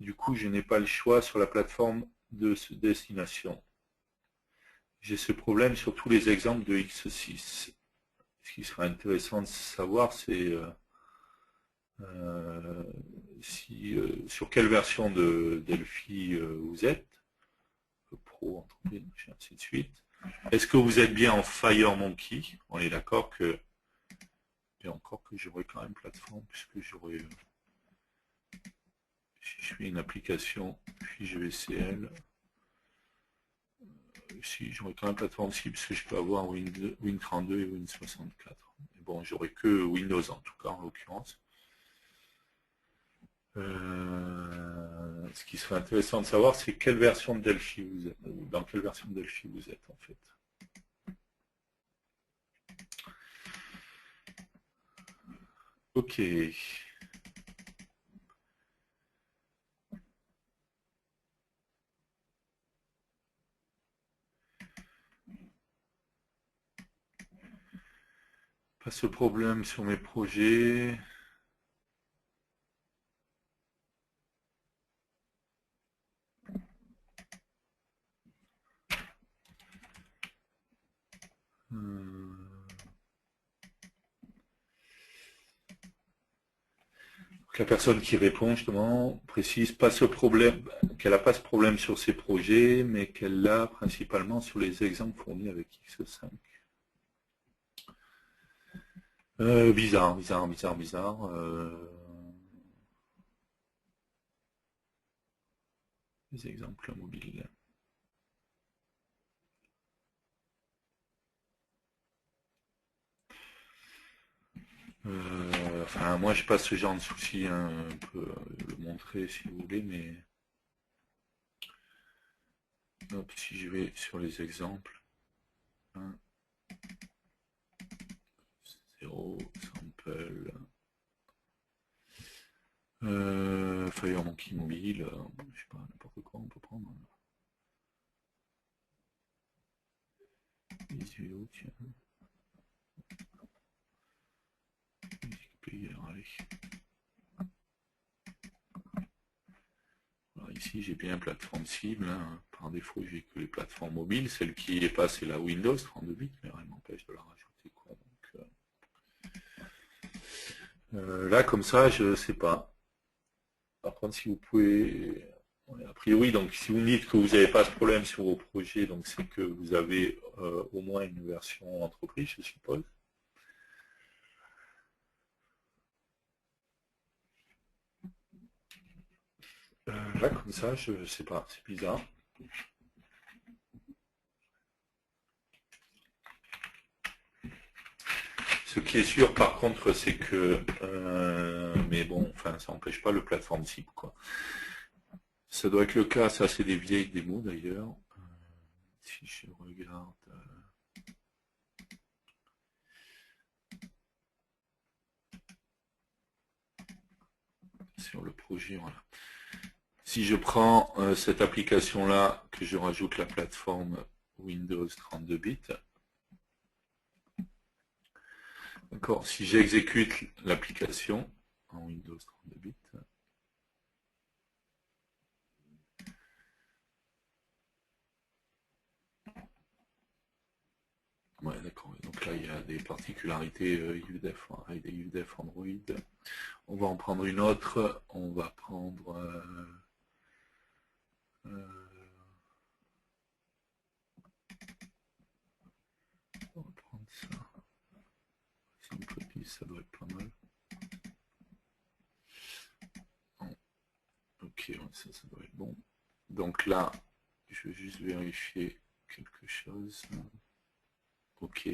Du coup, je n'ai pas le choix sur la plateforme de destination. J'ai ce problème sur tous les exemples de X6. Ce qui serait intéressant de savoir, c'est sur quelle version de Delphi vous êtes, Pro, entreprise, ainsi de suite. Est-ce que vous êtes bien en FireMonkey? On est d'accord que, et encore que j'aurais quand même plateforme, puisque j'aurais, si je fais une application fiche VCL, si j'aurais quand même plateforme aussi, parce que je peux avoir Win32 et Win64. Mais bon, j'aurais que Windows en tout cas en l'occurrence. Ce qui serait intéressant de savoir, c'est quelle version de Delphi vous êtes, ou dans quelle version de Delphi vous êtes en fait. Ok. Pas ce problème sur mes projets. La personne qui répond justement précise pas ce problème, qu'elle n'a pas ce problème sur ses projets, mais qu'elle l'a principalement sur les exemples fournis avec X5. Bizarre. Les exemples mobiles. Enfin, moi, j'ai pas ce genre de souci, hein, on peut le montrer si vous voulez, mais hop, si je vais sur les exemples, 1, 0, sample, FireMonkey mobile, je sais pas, n'importe quoi on peut prendre. Visio, tiens. Player, allez. Alors ici j'ai bien plateforme cible, hein. Par défaut j'ai que les plateformes mobiles, celle qui est pas c'est la Windows 32 bits, mais rien m'empêche de la rajouter quoi. Donc, là comme ça je sais pas. Par contre si vous pouvez, ouais, a priori donc si vous me dites que vous n'avez pas ce problème sur vos projets, donc c'est que vous avez au moins une version entreprise je suppose. Là comme ça je sais pas, c'est bizarre. Ce qui est sûr par contre c'est que mais bon enfin ça n'empêche pas le plateforme cible quoi. Ça doit être le cas, ça c'est des vieilles démos d'ailleurs. Si je regarde sur le projet, voilà. Si je prends cette application là, que je rajoute la plateforme Windows 32 bits, d'accord, si j'exécute l'application en Windows 32 bits, ouais d'accord, donc là il y a des particularités UDEF, avec des UDEF Android. On va en prendre une autre, on va prendre on va prendre ça. Ça doit être pas mal. Ok, ouais, ça doit être bon. Donc là, je vais juste vérifier quelque chose. Ok.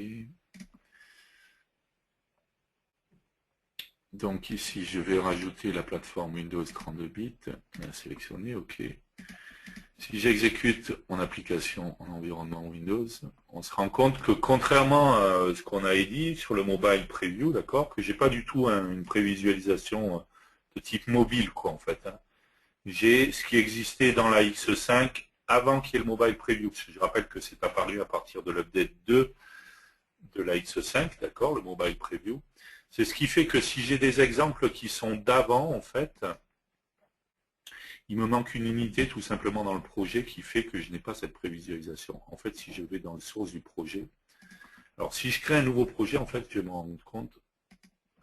Donc ici, je vais rajouter la plateforme Windows 32 bits. Sélectionner, ok. Si j'exécute mon application en environnement Windows, on se rend compte que contrairement à ce qu'on avait dit sur le mobile preview, d'accord, que j'ai pas du tout une prévisualisation de type mobile, quoi, en fait. Hein. J'ai ce qui existait dans la X5 avant qu'il y ait le mobile preview. Je rappelle que c'est apparu à partir de l'update 2 de la X5, d'accord, le mobile preview. C'est ce qui fait que si j'ai des exemples qui sont d'avant, en fait, il me manque une unité tout simplement dans le projet qui fait que je n'ai pas cette prévisualisation. En fait, si je vais dans le source du projet, alors si je crée un nouveau projet, en fait, je vais me rendre compte,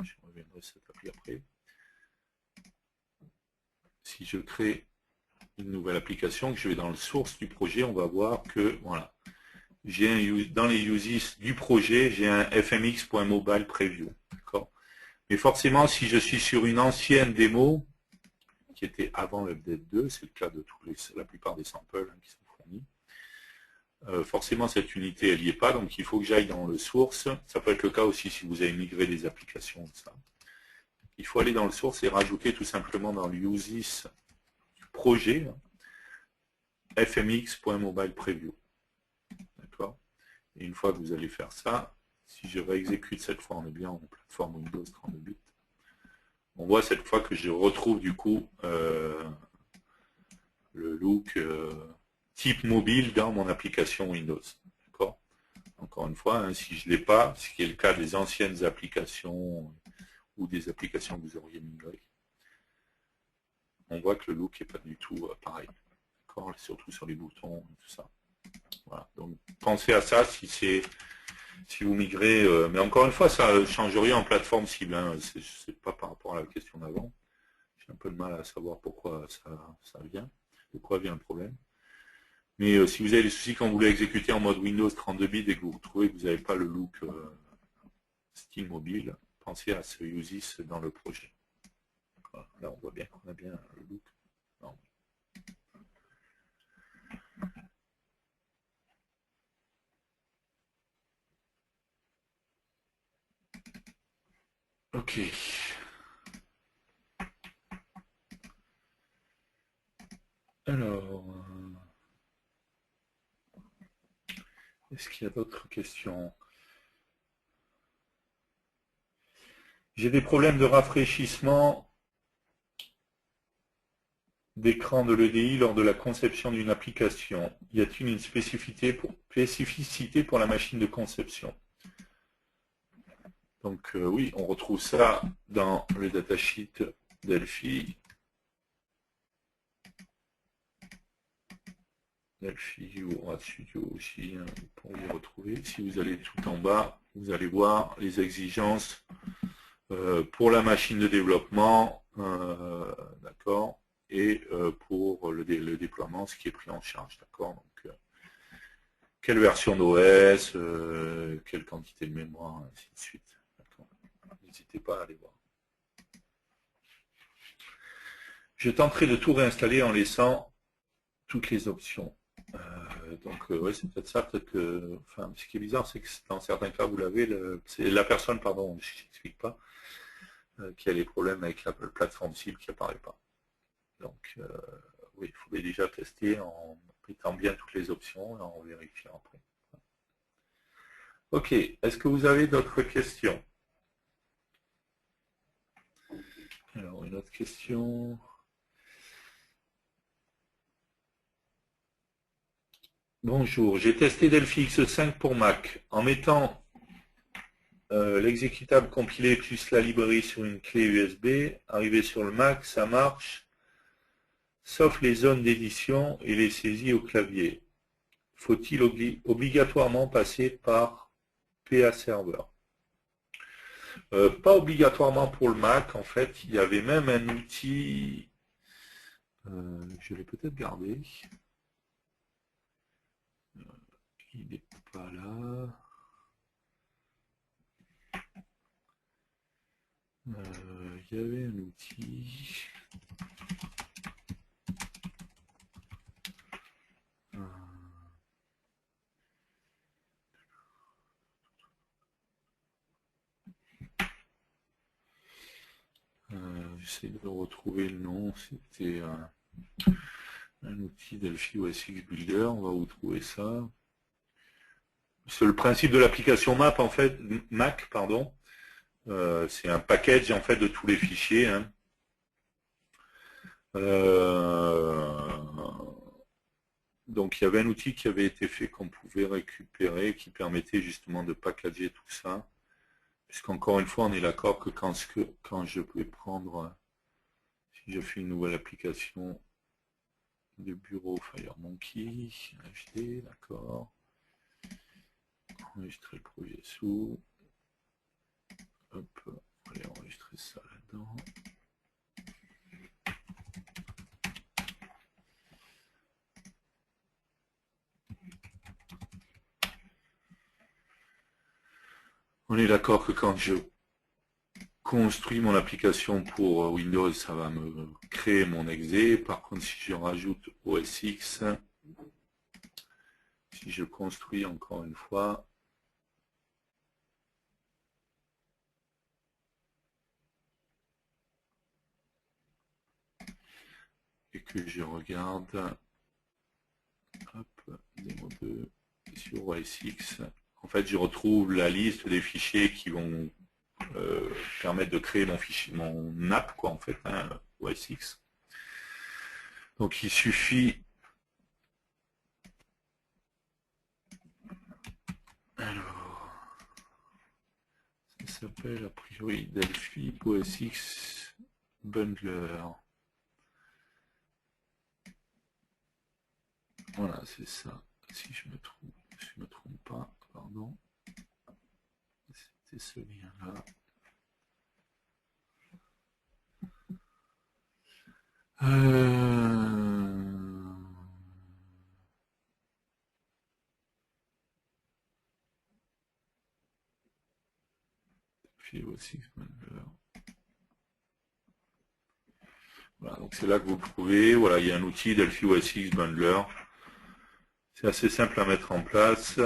je reviendrai cette appli après, si je crée une nouvelle application, que je vais dans le source du projet, on va voir que, voilà, j'ai dans les uses du projet, j'ai un fmx.mobile preview. D'accord. Mais forcément, si je suis sur une ancienne démo, qui était avant l'update 2, c'est le cas de la plupart des samples qui sont fournis, forcément cette unité elle n'y est pas, donc il faut que j'aille dans le source. Ça peut être le cas aussi si vous avez migré des applications. Ça. Il faut aller dans le source et rajouter tout simplement dans l'uses du projet fmx.mobile preview. D'accord. Et une fois que vous allez faire ça, si je réexécute cette fois, on est bien en plateforme Windows 32 bits, on voit cette fois que je retrouve du coup le look type mobile dans mon application Windows. D'accord. Encore une fois, hein, si je ne l'ai pas, ce qui est le cas des anciennes applications ou des applications que vous auriez migrées, on voit que le look n'est pas du tout pareil. D'accord. Surtout sur les boutons et tout ça. Voilà. Donc pensez à ça si vous migrez, mais encore une fois, ça ne change rien en plateforme cible. Hein. C'est pas par rapport à la question d'avant. J'ai un peu de mal à savoir pourquoi ça vient, de quoi vient le problème. Mais si vous avez des soucis quand vous voulez exécuter en mode Windows 32 bits et que vous trouvez que vous n'avez pas le look style mobile, pensez à ce uses dans le projet. Voilà. Là, on voit bien qu'on a bien le look. Non. Ok. Est-ce qu'il y a d'autres questions? J'ai des problèmes de rafraîchissement d'écran de l'EDI lors de la conception d'une application. Y a-t-il une spécificité pour la machine de conception? Donc oui, on retrouve ça dans le datasheet Delphi. Delphi ou RadStudio aussi, hein, pour les retrouver. Si vous allez tout en bas, vous allez voir les exigences pour la machine de développement, d'accord, et pour le déploiement, ce qui est pris en charge, d'accord. Donc, quelle version d'OS, quelle quantité de mémoire, ainsi de suite. N'hésitez pas à aller voir. Je tenterai de tout réinstaller en laissant toutes les options. Donc ouais, c'est peut-être ça, peut-être que. Enfin, ce qui est bizarre, c'est que dans certains cas, vous l'avez, c'est la personne, pardon, je n'explique pas, qui a les problèmes avec la plateforme cible qui n'apparaît pas. Donc oui, il faudrait déjà tester en mettant bien toutes les options et en vérifiant après. Ok, est-ce que vous avez d'autres questions? Alors, une autre question. Bonjour, j'ai testé Delphi X5 pour Mac. En mettant l'exécutable compilé plus la librairie sur une clé USB, arrivé sur le Mac, ça marche, sauf les zones d'édition et les saisies au clavier. Faut-il obligatoirement passer par PA Server? Pas obligatoirement pour le Mac, en fait, il y avait même un outil, je l'ai peut-être gardé, il n'est pas là. Il y avait un outil. J'essaie de retrouver le nom. C'était un outil Delphi OS X Builder. On va vous trouver ça. C'est le principe de l'application Mac, en fait. Mac, pardon. C'est un package en fait de tous les fichiers. Hein. Donc il y avait un outil qui avait été fait qu'on pouvait récupérer, qui permettait justement de packager tout ça. Puisqu'encore une fois, on est d'accord que quand je peux prendre, si je fais une nouvelle application de bureau FireMonkey, HD, d'accord. Enregistrer le projet sous. Hop, on va aller enregistrer ça là-dedans. On est d'accord que quand je construis mon application pour Windows, ça va me créer mon exe. Par contre, si je rajoute OS X, si je construis encore une fois, et que je regarde, hop, démo 2 sur OS X, en fait, je retrouve la liste des fichiers qui vont permettre de créer mon fichier, mon app, quoi, en fait, hein, OS X. Donc, il suffit. Alors, ça s'appelle a priori Delphi OS X Bundler. Voilà, c'est ça. Si je me trompe pas, pardon. C'était ce lien-là. OS X Bundler. Voilà, donc c'est là que vous le trouvez. Voilà, il y a un outil Delphi OS X Bundler. C'est assez simple à mettre en place.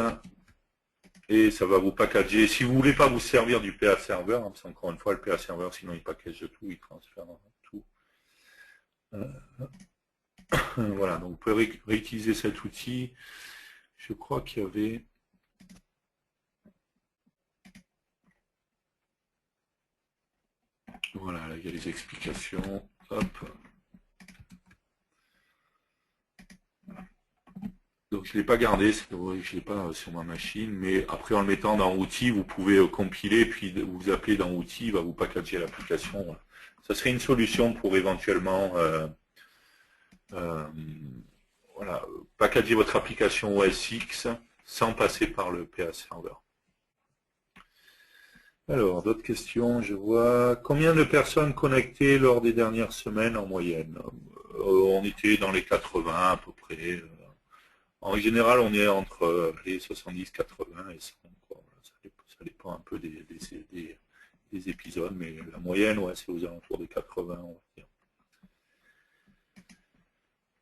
Et ça va vous packager. Si vous voulez pas vous servir du PA Server, hein, parce qu'encore une fois, le PA Server, sinon il package tout, il transfère tout. Voilà, donc vous pouvez réutiliser cet outil. Je crois qu'il y avait Voilà, là, il y a les explications. Hop. Donc je ne l'ai pas gardé, c'est vrai que je ne l'ai pas sur ma machine, mais après en le mettant dans Outils, vous pouvez compiler, puis vous appelez dans Outils, il va vous packager l'application. Voilà. Ça serait une solution pour éventuellement voilà, packager votre application OS X sans passer par le PA Server. Alors, d'autres questions, je vois. Combien de personnes connectées lors des dernières semaines en moyenne? On était dans les 80 à peu près. En général, on est entre les 70, 80 et 100. Quoi. Ça dépend un peu des épisodes, mais la moyenne, ouais, c'est aux alentours des 80, on va dire.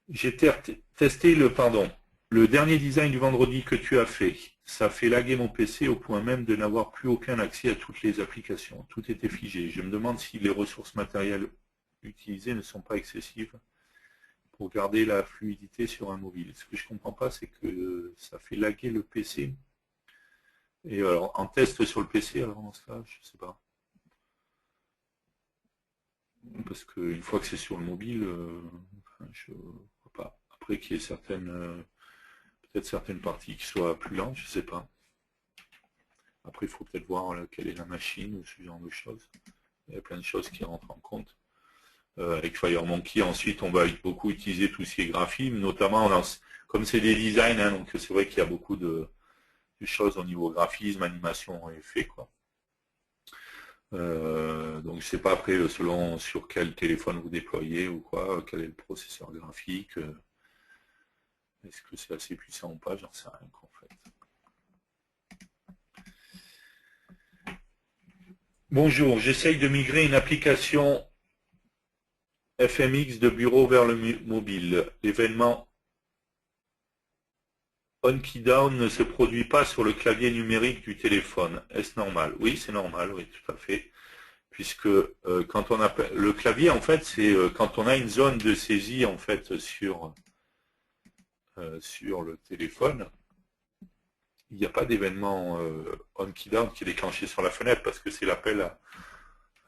J'ai testé le dernier design du vendredi que tu as fait. Ça fait laguer mon PC au point même de n'avoir plus aucun accès à toutes les applications. Tout était figé. Je me demande si les ressources matérielles utilisées ne sont pas excessives pour garder la fluidité sur un mobile. Ce que je ne comprends pas, c'est que ça fait laguer le PC. Et alors, en test sur le PC, alors dans ce cas, je ne sais pas. Parce qu'une fois que c'est sur le mobile, je ne vois pas. Après qu'il y ait peut-être certaines parties qui soient plus lentes, je ne sais pas. Après, il faut peut-être voir quelle est la machine ou ce genre de choses. Il y a plein de choses qui rentrent en compte. Avec FireMonkey, ensuite, on va beaucoup utiliser tout ce qui est graphisme, notamment comme c'est des designs, hein, donc c'est vrai qu'il y a beaucoup de choses au niveau graphisme, animation et effet, quoi. Donc je sais pas après selon sur quel téléphone vous déployez ou quoi, quel est le processeur graphique, est-ce que c'est assez puissant ou pas, j'en sais rien en fait. Bonjour, j'essaye de migrer une application FMX de bureau vers le mobile. L'événement on-key down ne se produit pas sur le clavier numérique du téléphone. Est-ce normal? Oui, c'est normal, oui, tout à fait. Puisque quand on appelle le clavier, en fait, c'est quand on a une zone de saisie en fait sur le téléphone, il n'y a pas d'événement on-key down qui est déclenché sur la fenêtre parce que c'est l'appel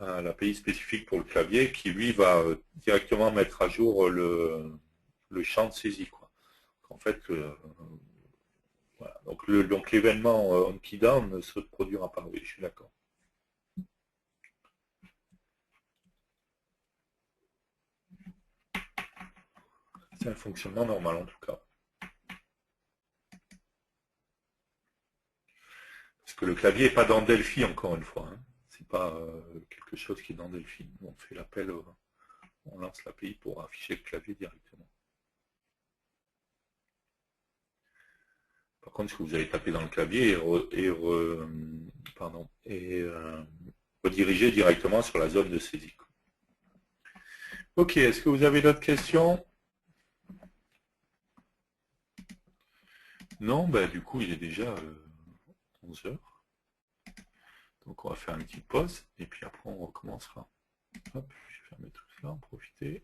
à l'API spécifique pour le clavier qui lui va directement mettre à jour le champ de saisie, quoi. En fait, voilà. Donc l'événement on-key down ne se produira pas. Oui, je suis d'accord. C'est un fonctionnement normal en tout cas. Parce que le clavier n'est pas dans Delphi encore une fois. Hein. C'est pas quelque chose qui est dans Delphi. On fait l'appel, on lance l'API pour afficher le clavier directement. Par contre, si vous allez taper dans le clavier et rediriger directement sur la zone de saisie. Ok, est-ce que vous avez d'autres questions? Non, bah, du coup, il est déjà 11 heures. Donc, on va faire une petite pause et puis après, on recommencera. Hop, je vais fermer tout cela, en profiter.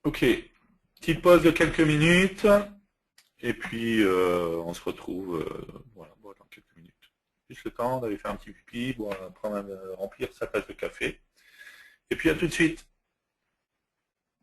Ok, petite pause de quelques minutes et puis on se retrouve voilà, dans quelques minutes. Juste le temps d'aller faire un petit pipi, remplir sa tasse de café. Et puis à tout de suite.